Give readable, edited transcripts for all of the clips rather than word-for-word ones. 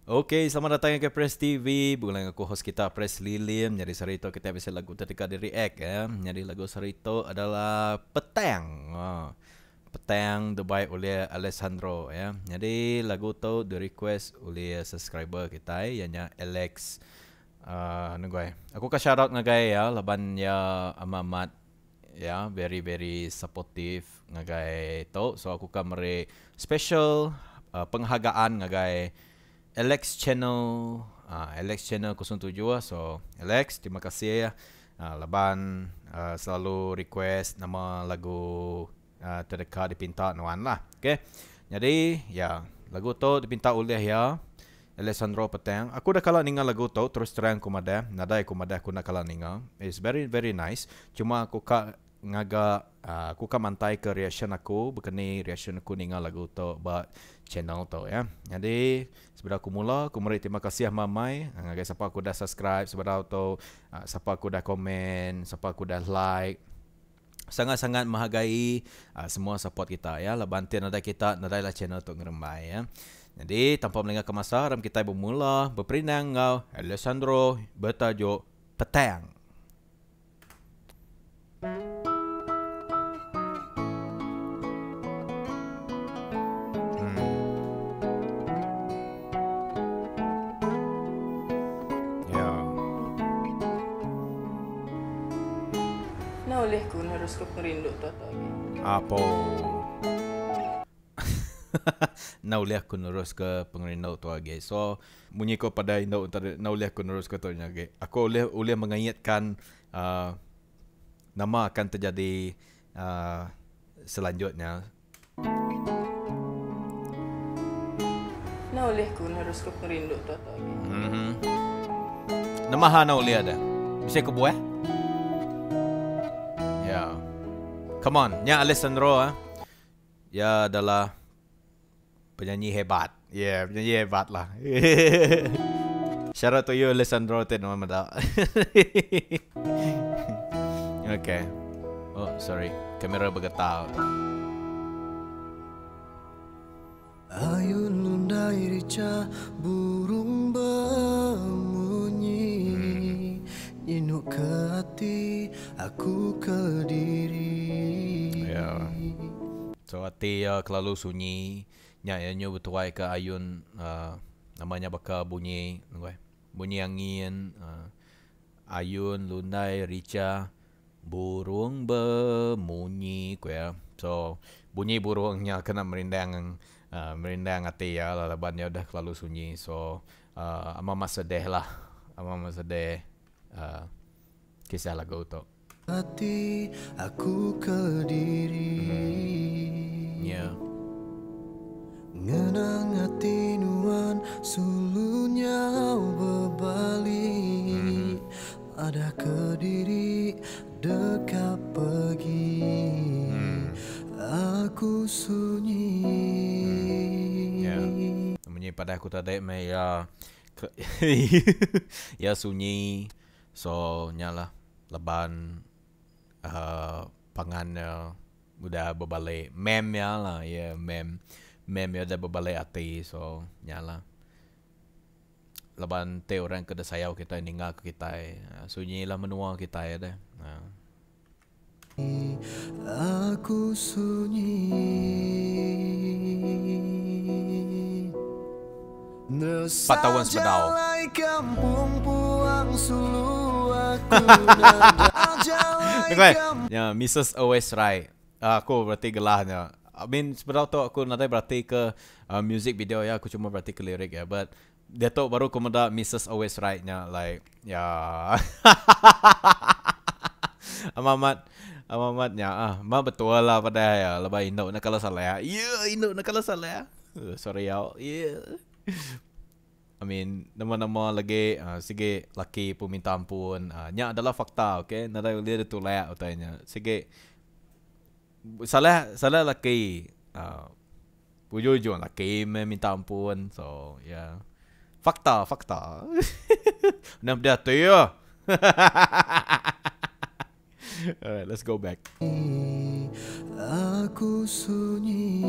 Okay, selamat datang ke Press TV. Bukan aku host kita Press Lilim. Jadi sarito kita bisa lagu ketika di react ya. Jadi lagu sarito adalah Petang. Petang dibaik oleh Alessandro ya. Jadi lagu tu di request oleh subscriber kita ianya Alex. Nunggu. Aku ka shout out ngagai ya laban ya amat ya very supportive ngagai tu. So aku ka meri special penghargaan ngagai Alex Channel, Alex Channel 07. So Alex, terima kasih ya. Laban selalu request nama lagu terdekat dipinta nuan lah. Okay. Jadi ya lagu tu dipinta oleh ya Alessandro Petang. Aku dah kalah ningal lagu tu terus terang kumadah. Nadai kumadah aku nak kalah ningal. It's very nice. Cuma aku aku mantai ke reaction aku berkini reaction aku ningal lagu tu buat channel tu ya. Jadi sebelum aku mula aku meri terima kasih mamai ngagai siapa aku dah subscribe sebelum tu siapa aku dah komen, siapa aku dah like. Sangat-sangat menghargai semua support kita ya. Labantian ada kita nadailah channel tu ngerembai ya. Jadi tanpa melengahkan masa ram kita bermula berperinang ngau Alessandro bertajuk Petang. Naulih ko harus ke perindo to lagi. Apo. Nauliah aku nurus ke pengerindau tu lagi. So bunyi ko pada indau nauliah aku nurus ke tu lagi. Aku boleh mengingatkan nama akan terjadi selanjutnya. Naulih ko harus ke perindo to lagi. Nama ha nauliah dah. Bisa ke buah? Ya. Come on, nya Alessandro ya adalah penyanyi hebat. Yeah, penyanyi hebat lah. Shout out to you Alessandro Tenomada. Okay. Oh, sorry. Kamera bergetar. Ayun lundai rica burung berbunyi Nyinuk ke hati aku ke diri. Yeah. So hati kelalu sunyi. Nyanyi bertuai ke ayun namanya bakal bunyi bunyi angin ayun lundai rica burung berbunyi ya. So bunyi burungnya kena merindang hati ya labannya udah kelalu sunyi. So amat sedih lah sedih kisah lagu tu. Hati aku ke diri. Yeah. Ngenang hati nuan sulunya berbalik. Ada ke diri dekat pergi. Aku sunyi. Namanya pada aku tadi ya ya sunyi. So nyala leban pangannya udah berbalik mem ya lah ya mem ya udah berbalik hati. So nyala leban te orang kena sayau kita ninggal ke kita sunyi lah menua kita ya dah. Aku sunyi. Patawan Semedau. Kampung puang sulu aku ya Mrs. Always Right. Aku berarti gelahnya. I mean sebenarnya tu aku nanti berarti ke music video ya. Aku cuma berarti ke lirik ya. But dia tu baru kemudian Mrs. Always Right-nya like ya. Amamatnya betul lah pada ya. Lebih induk nak kalau salah ya. Yeah, induk nak kalau salah ya. Sorry ya. Yeah. I mean, nama-nama lagi sige laki pun minta ampun. Nya adalah fakta, okay? Nada dia tu layak utanya. Sige salah laki. Bujur laki minta ampun. So, yeah. Fakta. Nam dia tu ya. Alright, let's go back. Aku sunyi.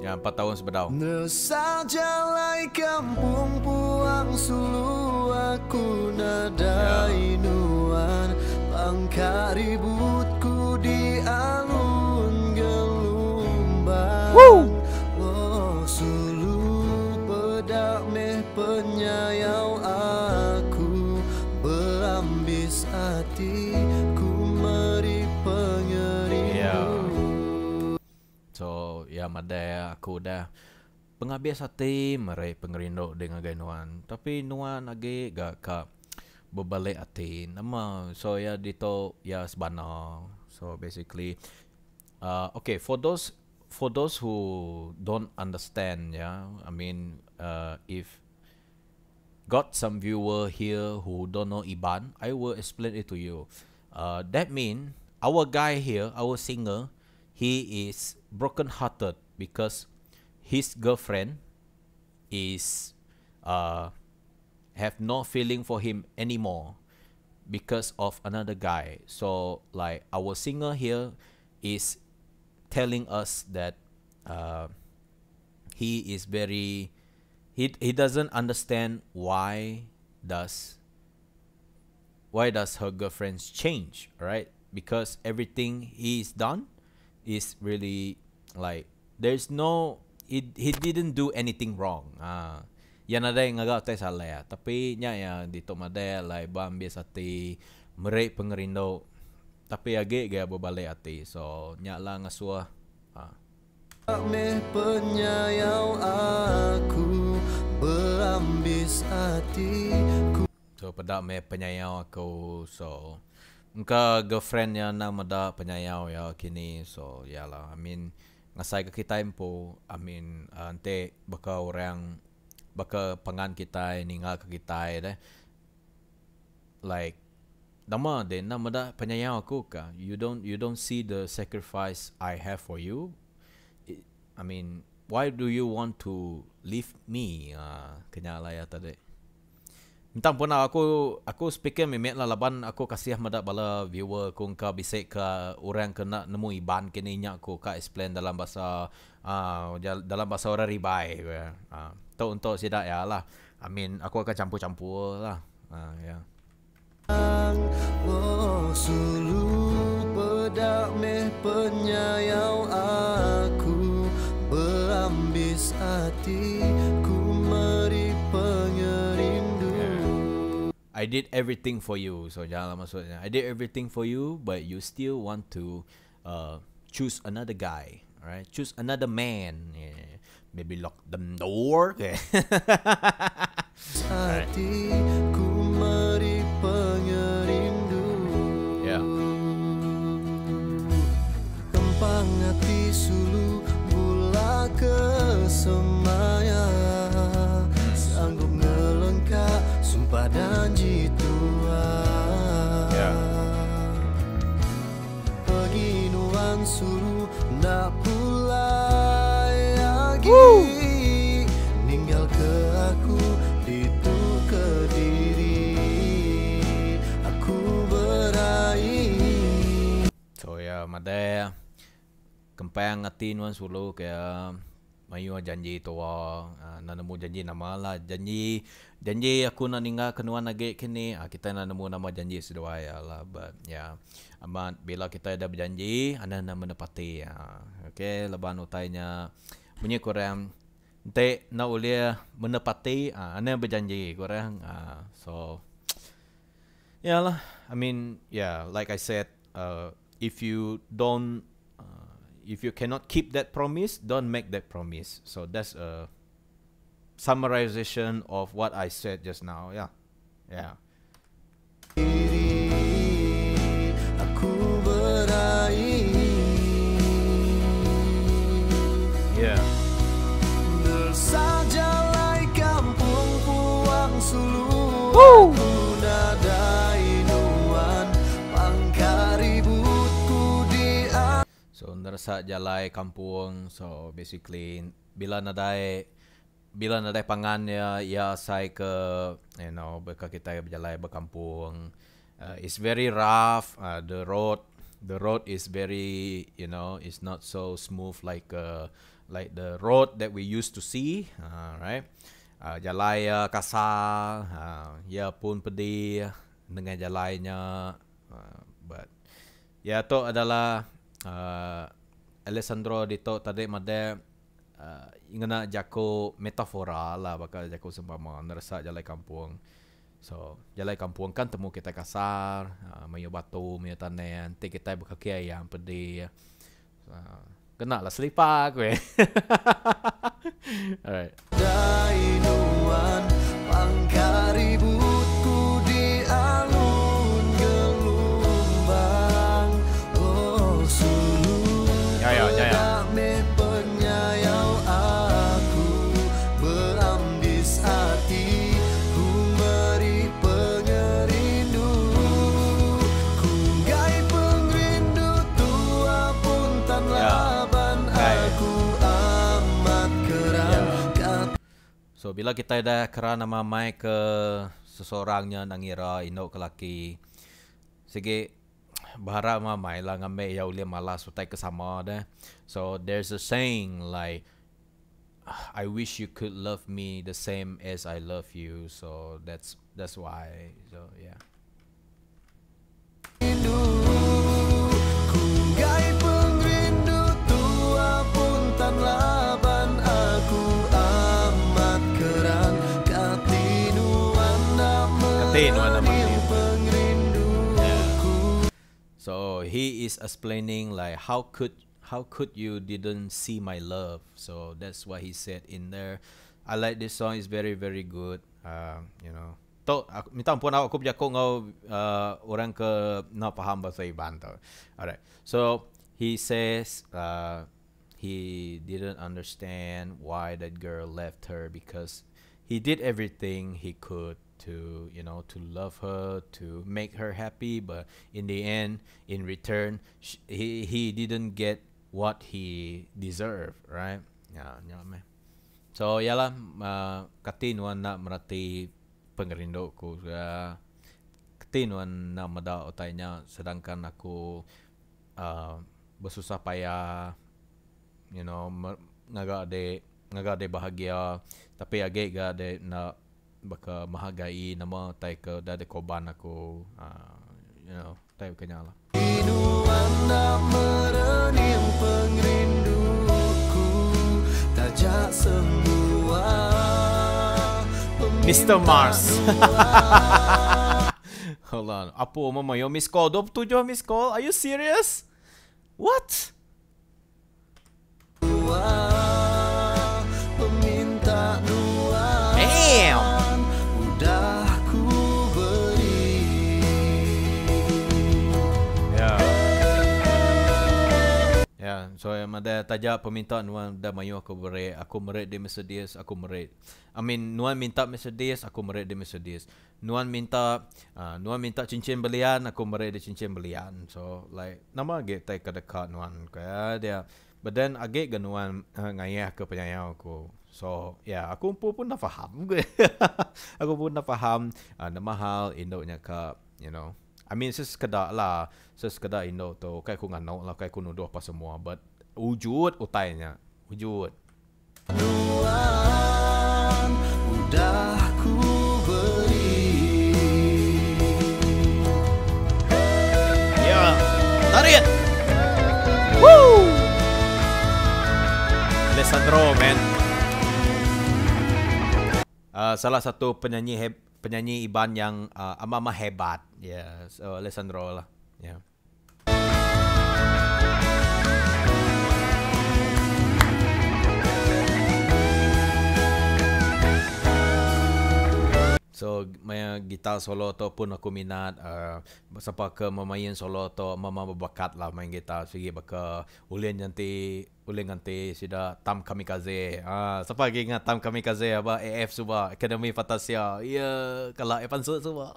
Ya, Ya, 4 tahun sebedau. Nesajalai kampung puang sulu aku nadai nuan pangkar ributku di alun gelombang. Oh sulu pedak meh penyayau aku berambis hati ku meri pengerindu. So, ya madai aku dah penghabis hati merai pengerindu dengan gainuan. Tapi nuan lagi gak ka berbalik hati. Nama so ya dito ya sebana. So basically okay, for those who don't understand, yeah, I mean if got some viewer here who don't know Iban, I will explain it to you. That mean our guy here, our singer, he is broken-hearted because his girlfriend is have no feeling for him anymore because of another guy. So like our singer here is telling us that he is very he doesn't understand why does her girlfriend's change, right? Because everything he's done is really like there's no he didn't do anything wrong. Yan ada yang agak tay salah ya. Tapi nya ya dito made like bam biasa ti merai pengerindo. Tapi age gaya berbalik hati. So nya lah ngasua. Meh penyayau aku berambis hatiku. So pedak me penyayau aku. So engka girlfriend yang nama da penyayau ya kini. So yalah, I mean ngasai ke kita impo. I mean ante baka orang baka pangan kita ningal ke kita deh. Like nama da penyayau aku ka. You don't see the sacrifice I have for you. I mean, why do you want to leave me? Kenyala ya tadi. Entang pun aku speaker memet lah laban aku kasih madak bala viewer ku ka bisik ka orang kena nemu Iban kini nya aku ka explain dalam bahasa orang ribai. Tu untuk sidak ya lah. I mean, aku akan campur-campur lah. Ya. Oh sulu pedak meh penyayau aku berambis hati ku meri pengerindu. I did everything for you. So janganlah maksudnya I did everything for you, but you still want to choose another guy, right? Choose another man. Yeah. Maybe lock the door. Okay. Hati ku meri pengerindu. Yeah. Kempang hati sulu bula ke semaya. Sanggup ngelengkap sumpah janji tua. Yeah. Peginuan suruh nak pulai lagi. Ninggal ke aku ditu ke diri. Aku beraih. So ya, madai kempang hati nuan sulu kaya mayu janji tua. Nanamu janji nama lah. Janji aku nak ninggal kenuan lagi kini. Kita nak nemu nama janji sedua ya lah. But ya, amat bila kita ada berjanji, anda nak menepati. Okay, leban utainya punya korang ente nak ulia menepati. Anda berjanji korang. So ya lah. I mean, yeah, like I said, if you cannot keep that promise, don't make that promise. So that's a summarization of what I said just now. Yeah. Aku beraih. Yeah. Bersajalai kampung puang sulu. Aku nadai nuan pangkar ributku di. So nerasa jalai kampung. So basically bila nadai pangan ya saya ke beka kita berjalai berkampung. It's very rough. The road is very it's not so smooth like like the road that we used to see, right? Jalan kasar, ya pun pedih dengan jalannya, but ya tu adalah Alessandro dito tadi made ingana jako metafora lah bakal jako seumpama nerasa jalan kampung. So jalan kampung kan temu kita kasar, mayo batu, mayo tanah, nanti kita berkaki ayam pedih. Kena lah selipar gue. Alright. Dainuan pangkaributku di alun gelombang. Oh sulu dame penyayau aku berambis hati ku beri pengerindu ku gai pengrindu tua pun tan laban aku amat keram. So bila kita dah kerana mamai ke seseorangnya nangira ino ke laki, sige bahara mamai lah ngambil ya ulia malas utai kesama dah. So there's a saying like, I wish you could love me the same as I love you. So that's why. So yeah. Ku gai pengrindu tua pun tan laban aku amat keran katinuan nama pengrinduku. So he is explaining like how could you didn't see my love. So that's what he said in there. I like this song. It's very very good. You know. To minta ampun aku berjago ngau orang ke na faham bahasa Iban tu. Alright. So he says he didn't understand why that girl left her because he did everything he could to, you know, to love her, to make her happy, but in the end, in return, he didn't get what he deserved, right? Yeah, man. So yalah, katinuan nak merati pengerinduku, katinuan nak mada otainya, sedangkan aku bersusah payah, you know, ngagak de bahagia, tapi agak gak de nak baka mahagai nama tai ke dah de korban aku, you know, tai kenyala. Inuan nak merening pengrinduku tajak semua Mr. Mars. Hold on. Apa mama yo miss call 27 miss call? Are you serious? What? Peminta nuan. Damn. Udah ku beri. Ya, so yang ada tajak permintaan nuan dah mayu aku beri, aku merit di Mercedes, aku merit. I mean, nuan minta Mercedes, aku merit di Mercedes. Nuan minta cincin belian, aku merit di cincin belian. So like nama agak tai kedekat nuan kaya dia. But then agak nuan ngayah ke penyayang aku. So yeah, aku pun dah faham. Aku pun dah faham nama hal indoknya ke, you know. I mean sekedar Indo tu kai ku nganau lah, kai ku nuduh apa semua, but wujud utainya, wujud. Nuan udah ku beri. Ya, tarik. Woo! Alessandro, man. Salah satu penyanyi Iban yang amat hebat. Yeah, so Alessandro lah. Yeah. So, maya gitar solo to pun aku minat. Sampai ke memain solo to mama berbakat lah main gitar. Sige baka ulin nanti sida Tam Kamikaze. Siapa lagi ingat Tam Kamikaze apa AF suba Academy Fantasia. Ya, kalau Evan suba.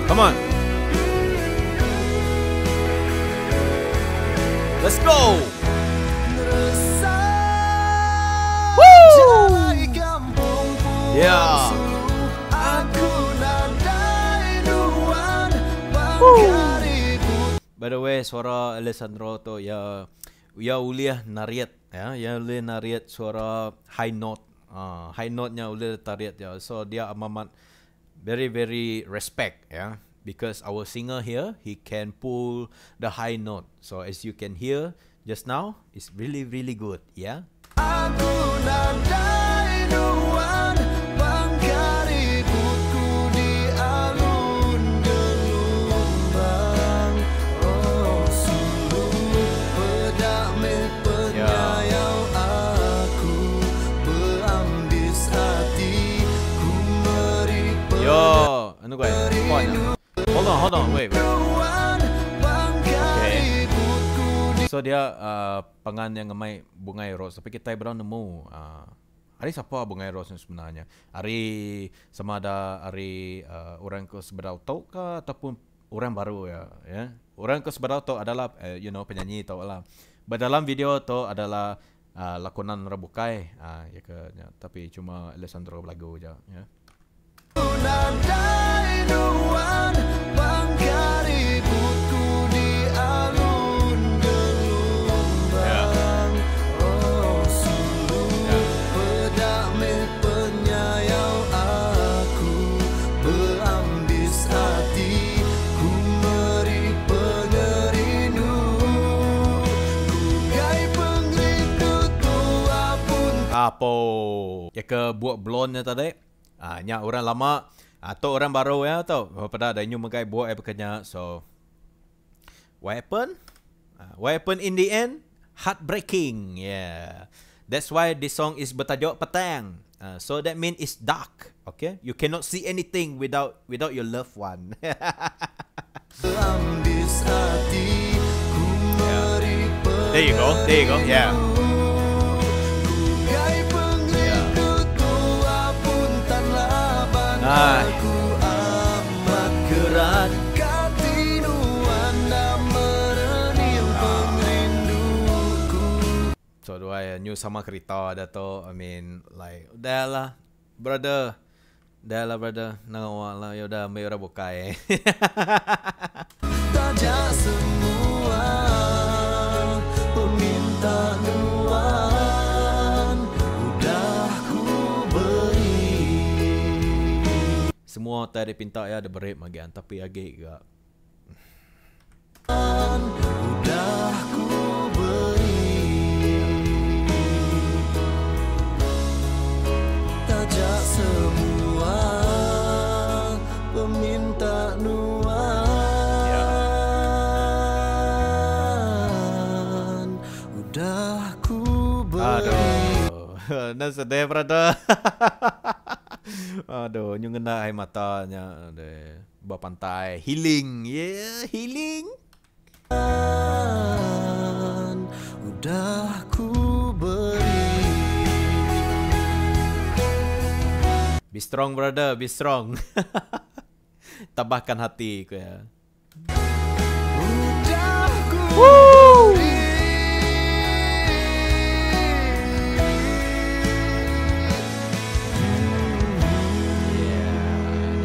Come on. Let's go. Woo! Yeah. Aku nadai ruang pangkaribut. By the way, suara Alessandro tu ya uliah nariat ya, ya uliah nariat suara high note. High note-nya uliah tariat ya. So dia amat very very respect ya, because our singer here he can pull the high note. So as you can hear just now, it's really really good ya. Aku nadai ruang pangkaributku di alun-alun. Oh, sungguh pedamai penyayau aku, berambis hati ku beri Yo, ano ko Hold on, wait. peruan pangkaributku di. So dia pangan yang ngamai bungai rose, tapi kita baru nemu hari siapa bungai rose sebenarnya. Hari sama ada hari orang ke Seberauto ke ataupun orang baru ya. Orang ke Seberauto adalah penyanyi tau lah. Dalam video tu adalah lakonan Rabukai ya ke ya, tapi cuma Alessandro lagu je ya. Nadai ruang pangkaributku di alun-alun. Oh, sungguh pedamai penyayau aku, berambis hati ku beri pengerindu. Gai pengrindu tua pun Apo ya ke buat blonde tadi. Nya orang lama atau orang baru ya tau. Pada ada nyu magai buat bekerja. So what happened? What happened in the end? Heartbreaking. Yeah. That's why this song is bertajuk Petang. So that means it's dark. Okay? You cannot see anything without your loved one. berambis hati ku beri There you go. Yeah. Gai pengrindu tua pun tan laban. Nah. Aku amat kerat katinuan dan merenil pengrinduku. So do I new sama kereta ada tu. I mean like dah lah brother. Nangawak lah. Yaudah ambil orang bukai. Tajak semua peminta nuan, udah ku beri. Semua tadi pinta ya ada berit magian tapi agak juga. Udah ku beri. Tajak semua peminta nuan, udah ku beri. Aduh. Nah sedih brother. Aduh, nyu ngena air matanya. Aduh. Buat pantai. Healing. Yeah, healing. Udah ku beri. Be strong brother, be strong. Tabahkan hati ku ya. Udah ku beri.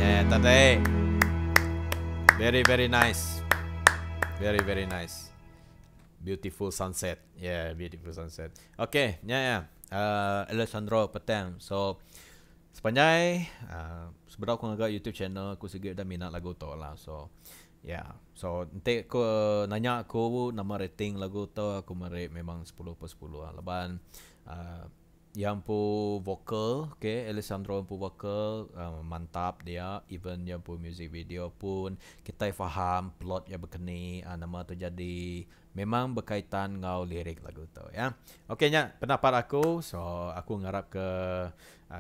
Yeah, tadi. Very very nice. Very nice. Beautiful sunset. Yeah, beautiful sunset. Okay, yeah. Alessandro Petang. So sepanjang sebenarnya aku ngagak YouTube channel aku segera dah minat lagu tu lah. So yeah. So nanti aku nanya aku nama rating lagu tu, aku merate memang 10/10 lah. Leban yang pu vokal, okay, Alessandro pu vokal mantap dia. Even yang pu music video pun kita faham plot yang berkeni, nama tu jadi memang berkaitan ngau lirik lagu tu ya. Okay nya pendapat aku. So aku ngarap ke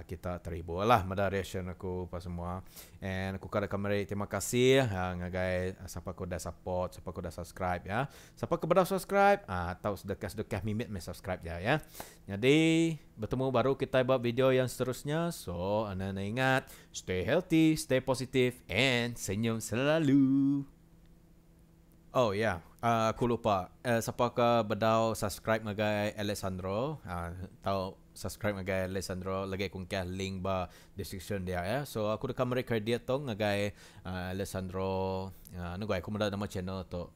kita terhibur lah pada reaction aku pas semua. And aku kada kamera terima kasih ngagai siapa aku dah support, siapa aku dah subscribe ya. Siapa aku dah subscribe atau sedekah-sedekah mimit me subscribe ya. Jadi bertemu baru kita buat video yang seterusnya. So anda ingat, stay healthy, stay positive and senyum selalu. Oh ya, aku lupa. Siapa ke bedau subscribe ngagai Alessandro? Tahu subscribe ngagai Alessandro lagi aku ngkah link ba description dia ya. So aku dah mereka dia tu ngagai Alessandro. Anu gai aku muda nama channel tu.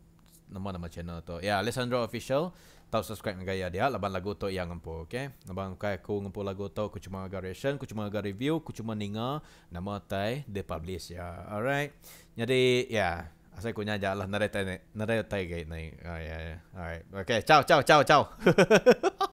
Nama channel tu. Ya, Alessandro official. Tahu subscribe ngagai dia laban lagu tu yang ngempu, okay? Laban kai aku ngempu lagu tu aku cuma agak reaction, aku cuma agak review, aku cuma ninga nama tai de publish ya. Alright. Jadi ya, asal kunya aja lah narai tai gay nai. Oh ya ya. Alright. Okay, ciao ciao ciao ciao.